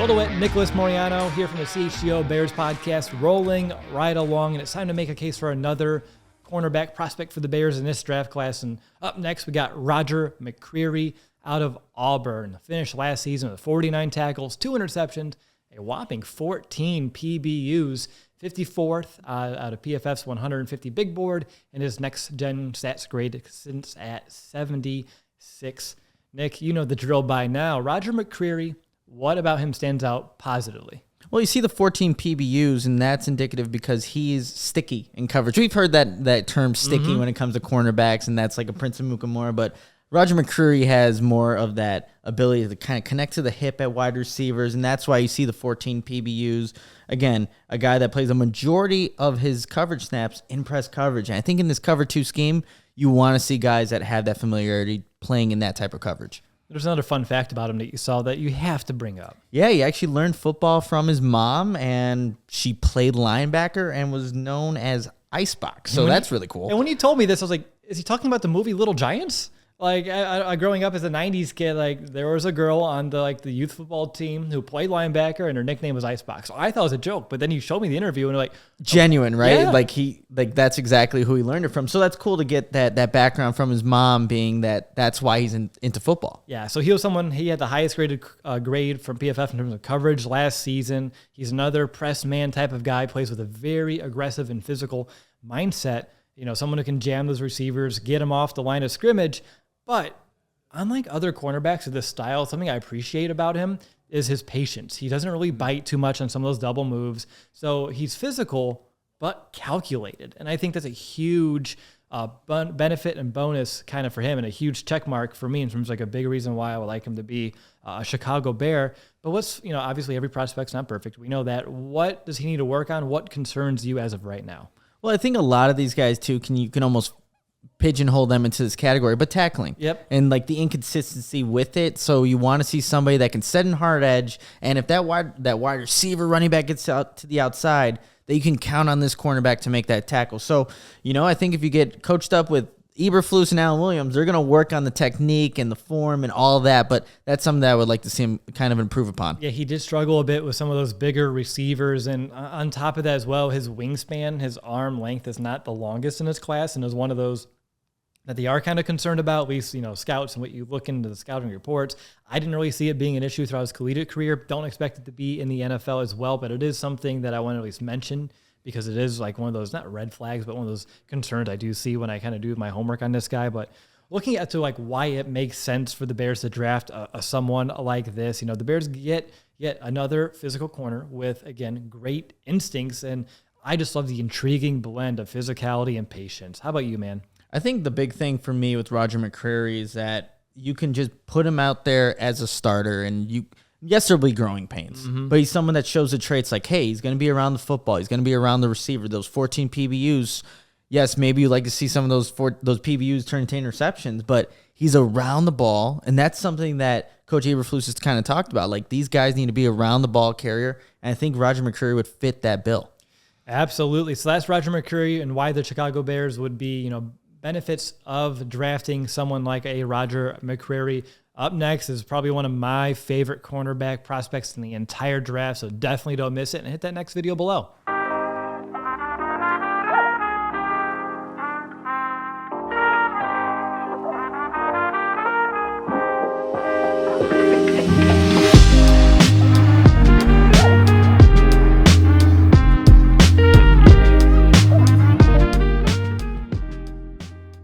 DeWitt and Nicholas Moreano here from the CHGO Bears podcast, rolling right along, and it's time to make a case for another cornerback prospect for the Bears in this draft class. And up next, we got Roger McCreary out of Auburn. Finished last season with 49 tackles, 2 interceptions, a whopping 14 PBUs, 54th out of PFF's 150 big board, and his next-gen stats grade since at 76. Nick, you know the drill by now. Roger McCreary, what about him stands out positively? Well, you see the 14 PBUs, and that's indicative because he's sticky in coverage. We've heard that term sticky when it comes to cornerbacks, and that's like a Prince of Mukamura, but Roger McCreary has more of that ability to kind of connect to the hip at wide receivers, and that's why you see the 14 PBUs. Again, a guy that plays a majority of his coverage snaps in press coverage, and I think in this cover 2 scheme, you want to see guys that have that familiarity playing in that type of coverage. There's another fun fact about him that you saw that you have to bring up. Yeah, he actually learned football from his mom, and she played linebacker and was known as Icebox. So that's really cool. And when you told me this, I was like, is he talking about the movie Little Giants? Like, I growing up as a 90s kid, like, there was a girl on the youth football team who played linebacker, and her nickname was Icebox. So I thought it was a joke, but then you showed me the interview, and you're like... Genuine, right? Yeah. Like that's exactly who he learned it from. So that's cool to get that background from his mom, being that's why he's into football. Yeah, so he had the highest graded grade from PFF in terms of coverage last season. He's another press man type of guy, plays with a very aggressive and physical mindset. You know, someone who can jam those receivers, get them off the line of scrimmage. But unlike other cornerbacks of this style, something I appreciate about him is his patience. He doesn't really bite too much on some of those double moves. So he's physical, but calculated. And I think that's a huge benefit and bonus kind of for him, and a huge check mark for me in terms of like a big reason why I would like him to be a Chicago Bear. But obviously every prospect's not perfect. We know that. What does he need to work on? What concerns you as of right now? Well, I think a lot of these guys too, you can almost pigeonhole them into this category, but tackling. Yep. And like the inconsistency with it. So you want to see somebody that can set in hard edge, and if that wide receiver running back gets out to the outside, that you can count on this cornerback to make that tackle. So, I think if you get coached up with Eberflus and Allen Williams, they're going to work on the technique and the form and all that, but that's something that I would like to see him kind of improve upon. Yeah, he did struggle a bit with some of those bigger receivers, and on top of that as well, his wingspan, his arm length is not the longest in his class, and is one of those that they are kind of concerned about, at least, scouts and what you look into the scouting reports. I didn't really see it being an issue throughout his collegiate career. Don't expect it to be in the NFL as well, but it is something that I want to at least mention, because it is like one of those, not red flags, but one of those concerns I do see when I kind of do my homework on this guy. But looking at why it makes sense for the Bears to draft someone like this, the Bears get yet another physical corner with, again, great instincts. And I just love the intriguing blend of physicality and patience. How about you, man? I think the big thing for me with Roger McCreary is that you can just put him out there as a starter, and yes, there'll be growing pains, but he's someone that shows the traits like, hey, he's going to be around the football. He's going to be around the receiver. Those 14 PBUs, yes, maybe you'd like to see some of those PBUs turn into interceptions, but he's around the ball, and that's something that Coach Eberflus has kind of talked about. Like, these guys need to be around the ball carrier, and I think Roger McCreary would fit that bill. Absolutely. So that's Roger McCreary, and why the Chicago Bears would be, benefits of drafting someone like a Roger McCreary. Up next is probably one of my favorite cornerback prospects in the entire draft, so definitely don't miss it, and hit that next video below.